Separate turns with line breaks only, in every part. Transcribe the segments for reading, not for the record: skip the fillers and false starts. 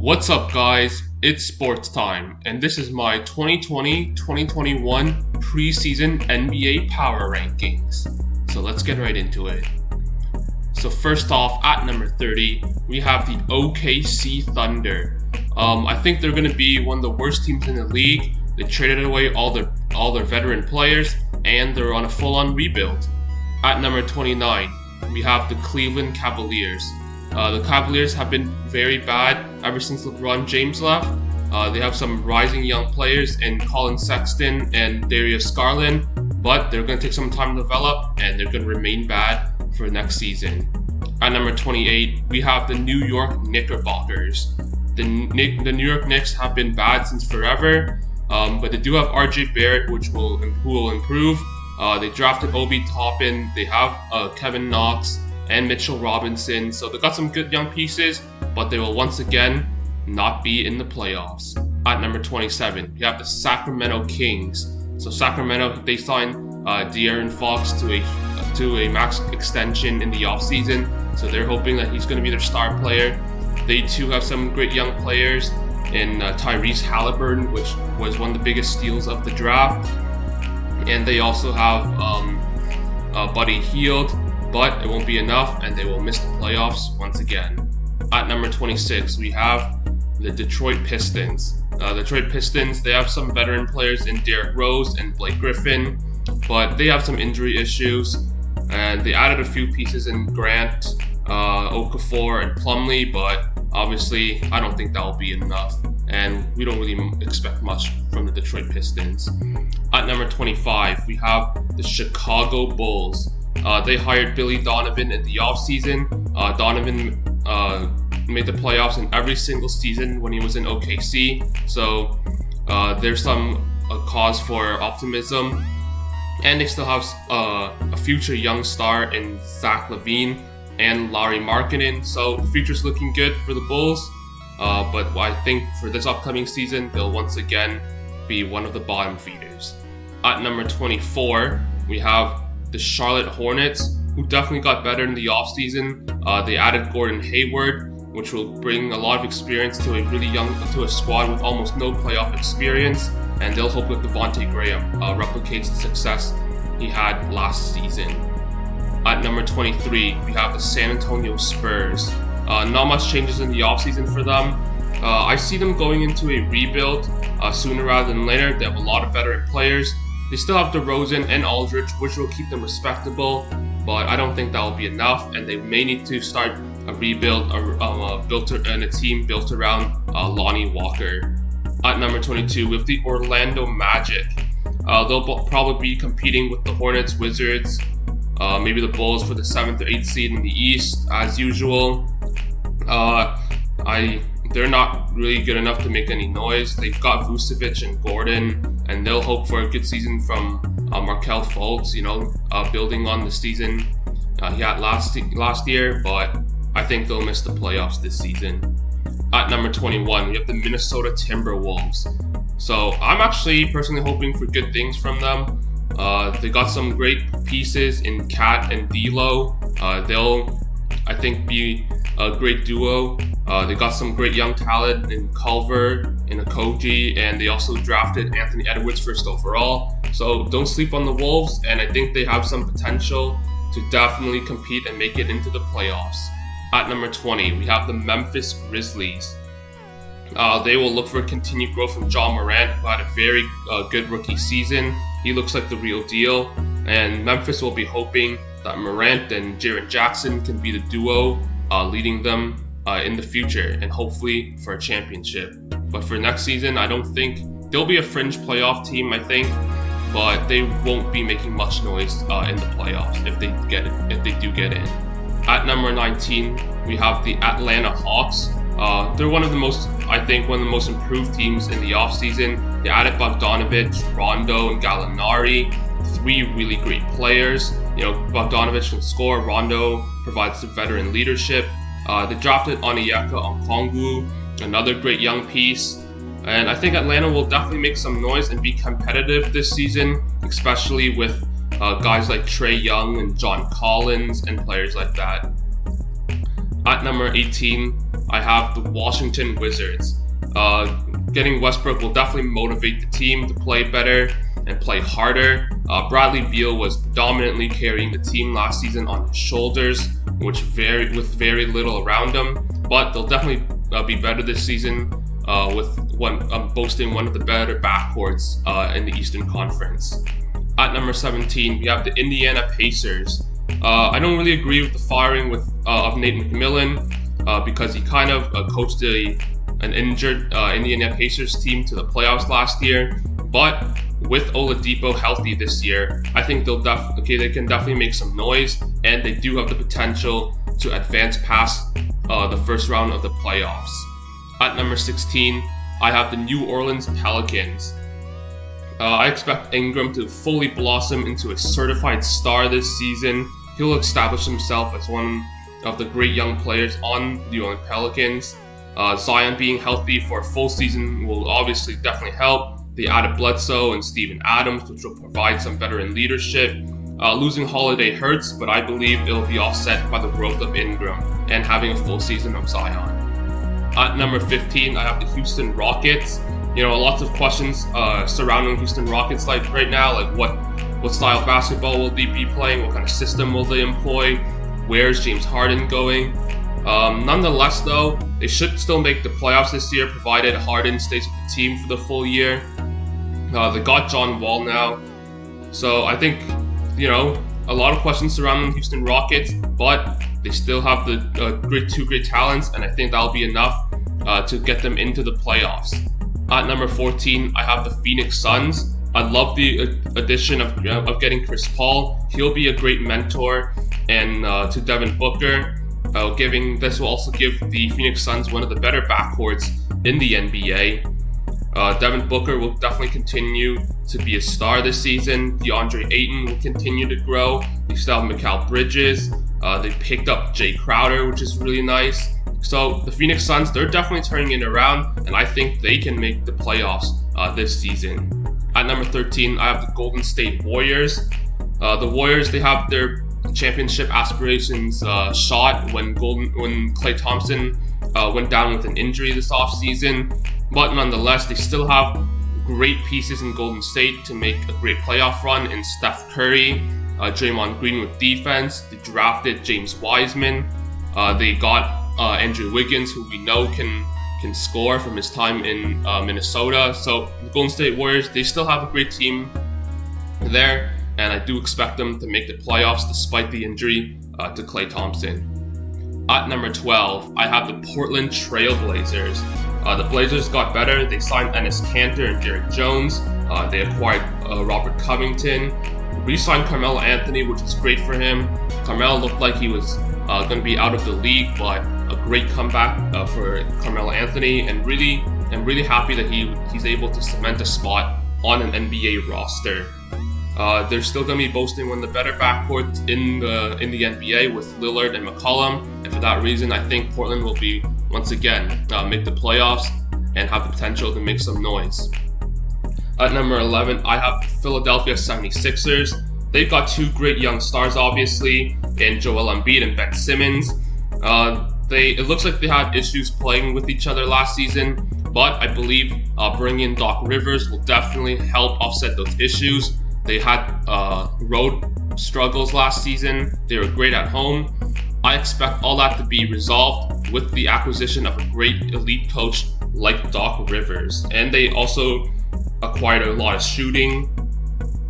What's up, guys? It's sports time, and this is my 2020-2021 preseason NBA power rankings. So let's get right into it. So first off, at number 30, we have the OKC Thunder. I think they're going to be one of the worst teams in the league. They traded away all their veteran players, and they're on a full-on rebuild. At number 29, we have the Cleveland Cavaliers. The Cavaliers have been very bad ever since LeBron James left. They have some rising young players in Colin Sexton and Darius Garland, but they're going to take some time to develop, and they're going to remain bad for next season. At number 28, we have the New York Knickerbockers. The New York Knicks have been bad since forever, but they do have RJ Barrett, who will improve. They drafted Obi Toppin. They have Kevin Knox and Mitchell Robinson, so they got some good young pieces, but they will once again not be in the playoffs. At number 27, we have the Sacramento Kings. So Sacramento, they signed De'Aaron Fox to a max extension in the offseason, so they're hoping that he's going to be their star player. They too have some great young players in Tyrese Halliburton, which was one of the biggest steals of the draft, and they also have Buddy Hield, but it won't be enough, and they will miss the playoffs once again. At number 26, we have the Detroit Pistons. Detroit Pistons, they have some veteran players in Derrick Rose and Blake Griffin, but they have some injury issues, and they added a few pieces in Grant, Okafor, and Plumlee, but obviously I don't think that will be enough, and we don't really expect much from the Detroit Pistons. At number 25, we have the Chicago Bulls. They hired Billy Donovan in the offseason. Donovan made the playoffs in every single season when he was in OKC, so there's some cause for optimism. And they still have a future young star in Zach LaVine and Lauri Markkanen, so the future's looking good for the Bulls. But I think for this upcoming season, they'll once again be one of the bottom feeders. At number 24, we have the Charlotte Hornets, who definitely got better in the offseason. They added Gordon Hayward, which will bring a lot of experience to a squad with almost no playoff experience, and they'll hope that Devontae Graham replicates the success he had last season. At number 23, we have the San Antonio Spurs. Not much changes in the offseason for them. I see them going into a rebuild sooner rather than later. They have a lot of veteran players. They still have DeRozan and Aldridge, which will keep them respectable, but I don't think that will be enough, and they may need to start a rebuild and a team built around Lonnie Walker. At number 22, with the Orlando Magic. They'll probably be competing with the Hornets, Wizards, maybe the Bulls for the 7th or 8th seed in the East, as usual. They're not really good enough to make any noise. They've got Vucevic and Gordon, and they'll hope for a good season from Markelle Fultz, building on the season he had last year, but I think they'll miss the playoffs this season. At number 21, we have the Minnesota Timberwolves. So I'm actually personally hoping for good things from them. They got some great pieces in Cat and D'Lo. They'll, I think, be a great duo. They got some great young talent in Culver, in Okogie, and they also drafted Anthony Edwards first overall. So don't sleep on the Wolves, and I think they have some potential to definitely compete and make it into the playoffs. At number 20, we have the Memphis Grizzlies. They will look for continued growth from John Morant, who had a very good rookie season. He looks like the real deal, and Memphis will be hoping that Morant and Jaren Jackson can be the duo leading them in the future, and hopefully for a championship. But for next season, I don't think they'll be a fringe playoff team, I think, but they won't be making much noise in the playoffs if they do get in. At number 19, we have the Atlanta Hawks. They're one of the most improved teams in the offseason. They added Bogdanovic, Rondo, and Gallinari, 3 really great players. Bogdanovic can score, Rondo provides the veteran leadership. They drafted Onyeka Okongwu, another great young piece. And I think Atlanta will definitely make some noise and be competitive this season, especially with guys like Trae Young and John Collins and players like that. At number 18, I have the Washington Wizards. Getting Westbrook will definitely motivate the team to play better and play harder. Bradley Beal was predominantly carrying the team last season on his shoulders, with very little around him. But they'll definitely be better this season, boasting one of the better backcourts in the Eastern Conference. At number 17, we have the Indiana Pacers. I don't really agree with the firing of Nate McMillan because he kind of coached an injured Indiana Pacers team to the playoffs last year. But with Oladipo healthy this year, I think they can definitely make some noise, and they do have the potential to advance past the first round of the playoffs. At number 16, I have the New Orleans Pelicans. I expect Ingram to fully blossom into a certified star this season. He'll establish himself as one of the great young players on the New Orleans Pelicans. Zion being healthy for a full season will obviously definitely help. They added Bledsoe and Steven Adams, which will provide some veteran leadership. Losing Holiday hurts, but I believe it will be offset by the growth of Ingram and having a full season of Zion. At number 15, I have the Houston Rockets. Lots of questions surrounding Houston Rockets right now, like what style of basketball will they be playing, what kind of system will they employ, where's James Harden going. Nonetheless, though, they should still make the playoffs this year, provided Harden stays with the team for the full year. They got John Wall now, so I think a lot of questions surrounding Houston Rockets, but they still have the two great talents, and I think that'll be enough to get them into the playoffs. At number 14, I have the Phoenix Suns. I love the addition of getting Chris Paul. He'll be a great mentor and to Devin Booker. This will also give the Phoenix Suns one of the better backcourts in the NBA. Devin Booker will definitely continue to be a star this season. DeAndre Ayton will continue to grow. They still have Mikal Bridges. They picked up Jay Crowder, which is really nice. So the Phoenix Suns, they're definitely turning it around, and I think they can make the playoffs this season. At number 13, I have the Golden State Warriors. The Warriors, they have their championship aspirations shot when Klay Thompson went down with an injury this offseason. But nonetheless, they still have great pieces in Golden State to make a great playoff run in Steph Curry, Draymond Green with defense. They drafted James Wiseman. They got Andrew Wiggins, who we know can score from his time in Minnesota. So the Golden State Warriors, they still have a great team there, and I do expect them to make the playoffs despite the injury to Klay Thompson. At number 12, I have the Portland Trail Blazers. The Blazers got better. They signed Enes Kanter and Derrick Jones. They acquired Robert Covington, re-signed Carmelo Anthony, which is great for him. Carmelo looked like he was going to be out of the league, but a great comeback for Carmelo Anthony, and I'm really happy that he's able to cement a spot on an NBA roster. They're still going to be boasting one of the better backcourts in the NBA with Lillard and McCollum, and for that reason, I think Portland will be once again make the playoffs and have the potential to make some noise. At number 11, I have the Philadelphia 76ers. They've got two great young stars, obviously, in Joel Embiid and Ben Simmons. It looks like they had issues playing with each other last season, but I believe bringing in Doc Rivers will definitely help offset those issues. They had road struggles last season. They were great at home. I expect all that to be resolved with the acquisition of a great elite coach like Doc Rivers. And they also acquired a lot of shooting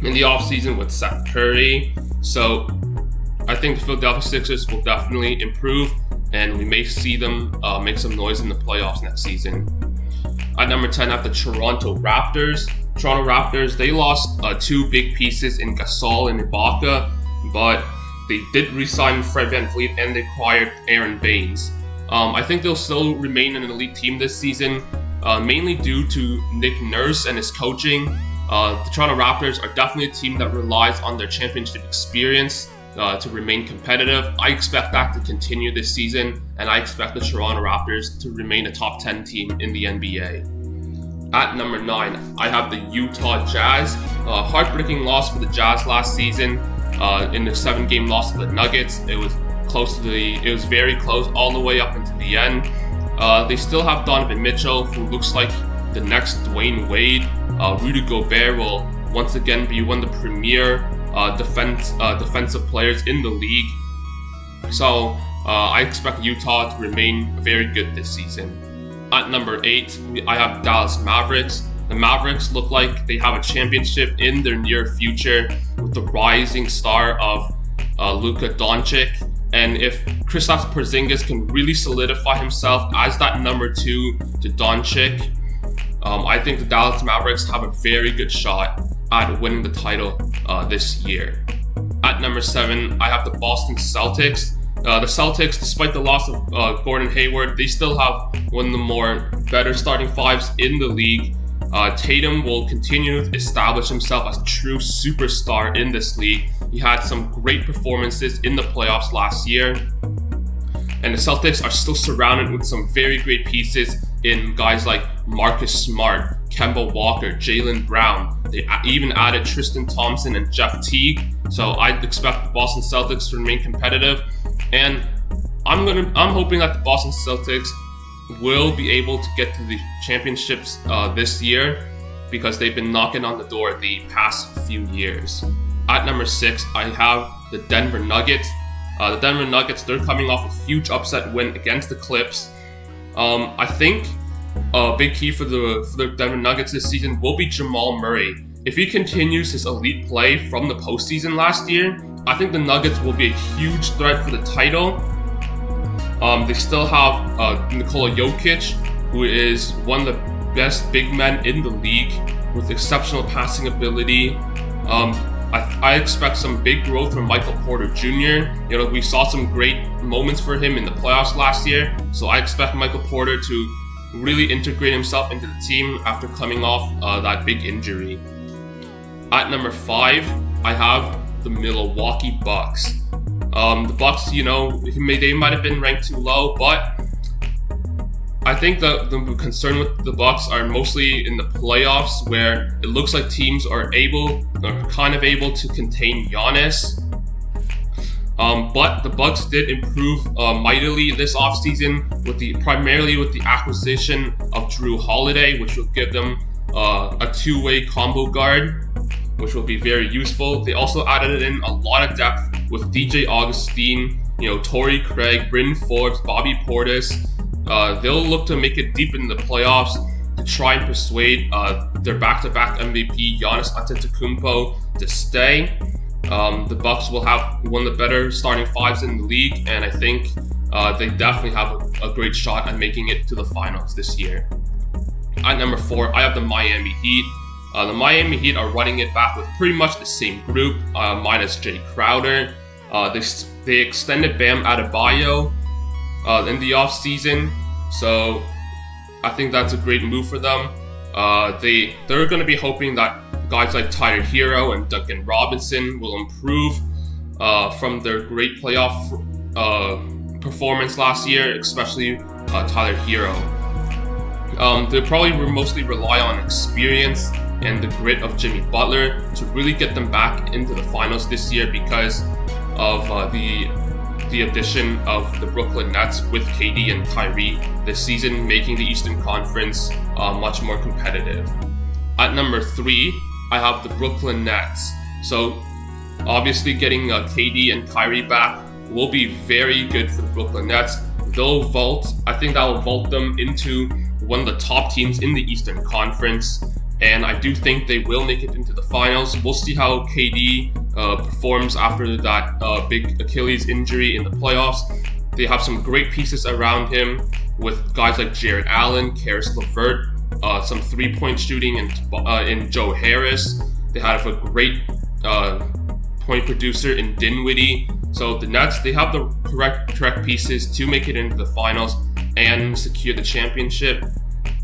in the offseason with Seth Curry. So I think the Philadelphia Sixers will definitely improve, and we may see them make some noise in the playoffs next season. At number 10, I have the Toronto Raptors. Toronto Raptors, they lost two big pieces in Gasol and Ibaka, but they did re-sign Fred VanVleet and they acquired Aaron Baines. I think they'll still remain an elite team this season, mainly due to Nick Nurse and his coaching. The Toronto Raptors are definitely a team that relies on their championship experience to remain competitive. I expect that to continue this season, and I expect the Toronto Raptors to remain a top 10 team in the NBA. At number 9, I have the Utah Jazz. Heartbreaking loss for the Jazz last season in the 7-game loss to the Nuggets. It was very close all the way up into the end. They still have Donovan Mitchell, who looks like the next Dwayne Wade. Rudy Gobert will once again be one of the premier defensive players in the league. So I expect Utah to remain very good this season. At number 8, I have Dallas Mavericks. The Mavericks look like they have a championship in their near future with the rising star of Luka Doncic. And if Kristaps Porzingis can really solidify himself as that number 2 to Doncic, I think the Dallas Mavericks have a very good shot at winning the title this year. At number 7, I have the Boston Celtics. The Celtics, despite the loss of Gordon Hayward, they still have one of the better starting fives in the league. Tatum will continue to establish himself as a true superstar in this league. He had some great performances in the playoffs last year. And the Celtics are still surrounded with some very great pieces in guys like Marcus Smart, Kemba Walker, Jaylen Brown. They even added Tristan Thompson and Jeff Teague. So I expect the Boston Celtics to remain competitive. And I'm hoping that the Boston Celtics will be able to get to the championships this year, because they've been knocking on the door the past few years. At number 6, I have the Denver Nuggets. The Denver Nuggets, they're coming off a huge upset win against the Clips. I think a big key for the Denver Nuggets this season will be Jamal Murray. If he continues his elite play from the postseason last year, I think the Nuggets will be a huge threat for the title. They still have Nikola Jokic, who is one of the best big men in the league with exceptional passing ability. I expect some big growth from Michael Porter Jr. We saw some great moments for him in the playoffs last year, so I expect Michael Porter to really integrate himself into the team after coming off that big injury. At number 5, I have the Milwaukee Bucks. The Bucks, they might have been ranked too low, but I think the concern with the Bucks are mostly in the playoffs, where it looks like teams are kind of able to contain Giannis. But the Bucks did improve mightily this offseason primarily with the acquisition of Drew Holiday, which will give them a two-way combo guard, which will be very useful. They also added in a lot of depth with DJ Augustine, Torrey Craig, Bryn Forbes, Bobby Portis. They'll look to make it deep in the playoffs to try and persuade their back-to-back MVP Giannis Antetokounmpo to stay. The Bucks will have one of the better starting fives in the league, and I think they definitely have a great shot at making it to the finals this year. At number 4, I have the Miami Heat. The Miami Heat are running it back with pretty much the same group, minus Jay Crowder. They extended Bam Adebayo in the offseason, so I think that's a great move for them. They're going to be hoping that guys like Tyler Hero and Duncan Robinson will improve from their great playoff performance last year, especially Tyler Hero. They'll probably mostly rely on experience and the grit of Jimmy Butler to really get them back into the finals this year, because of the addition of the Brooklyn Nets with KD and Kyrie this season, making the Eastern Conference much more competitive. At number 3, I have the Brooklyn Nets. So obviously getting KD and Kyrie back will be very good for the Brooklyn Nets. I think that will vault them into one of the top teams in the Eastern Conference, and I do think they will make it into the finals. We'll see how KD performs after that big Achilles injury in the playoffs. They have some great pieces around him with guys like Jared Allen, Karis LeVert, some three-point shooting in Joe Harris. They have a great point producer in Dinwiddie. So the Nets, they have the correct pieces to make it into the finals and secure the championship.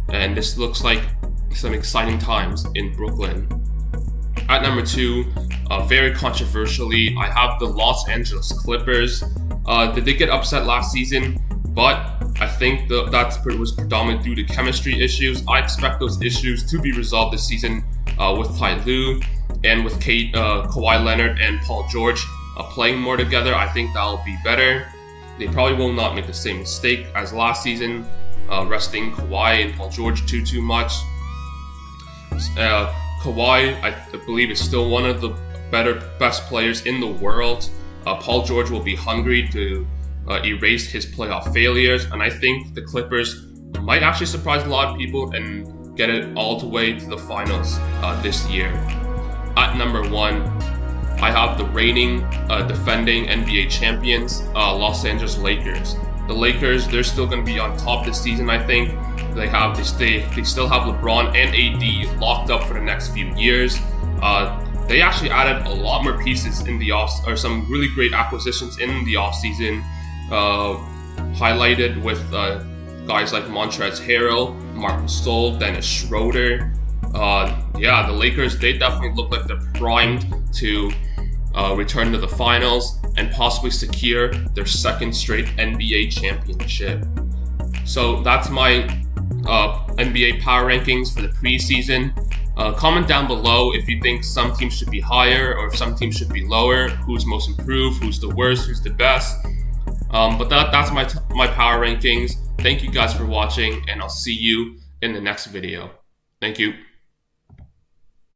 And this looks like some exciting times in Brooklyn. At number 2, very controversially, I have the Los Angeles Clippers. They did get upset last season, but I think that was predominantly due to chemistry issues. I expect those issues to be resolved this season with Ty Lue and with Kawhi Leonard and Paul George playing more together. I think that'll be better. They probably will not make the same mistake as last season. resting Kawhi and Paul George too much. Kawhi, I believe, is still one of the best players in the world. Paul George will be hungry to erase his playoff failures, and I think the Clippers might actually surprise a lot of people and get it all the way to the finals this year. At number 1, I have the reigning defending NBA champions, Los Angeles Lakers. The Lakers, they're still going to be on top this season, I think. They still have LeBron and AD locked up for the next few years. They actually added a lot more pieces in the some really great acquisitions in the offseason, highlighted with guys like Montrezl Harrell, Marc Gasol, Dennis Schroeder. The Lakers, they definitely look like they're primed to return to the finals and possibly secure their second straight NBA championship. So that's my NBA power rankings for the preseason. Comment down below if you think some teams should be higher or if some teams should be lower, who's most improved, who's the worst, who's the best. But that's my power rankings. Thank you guys for watching, and I'll see you in the next video. Thank you.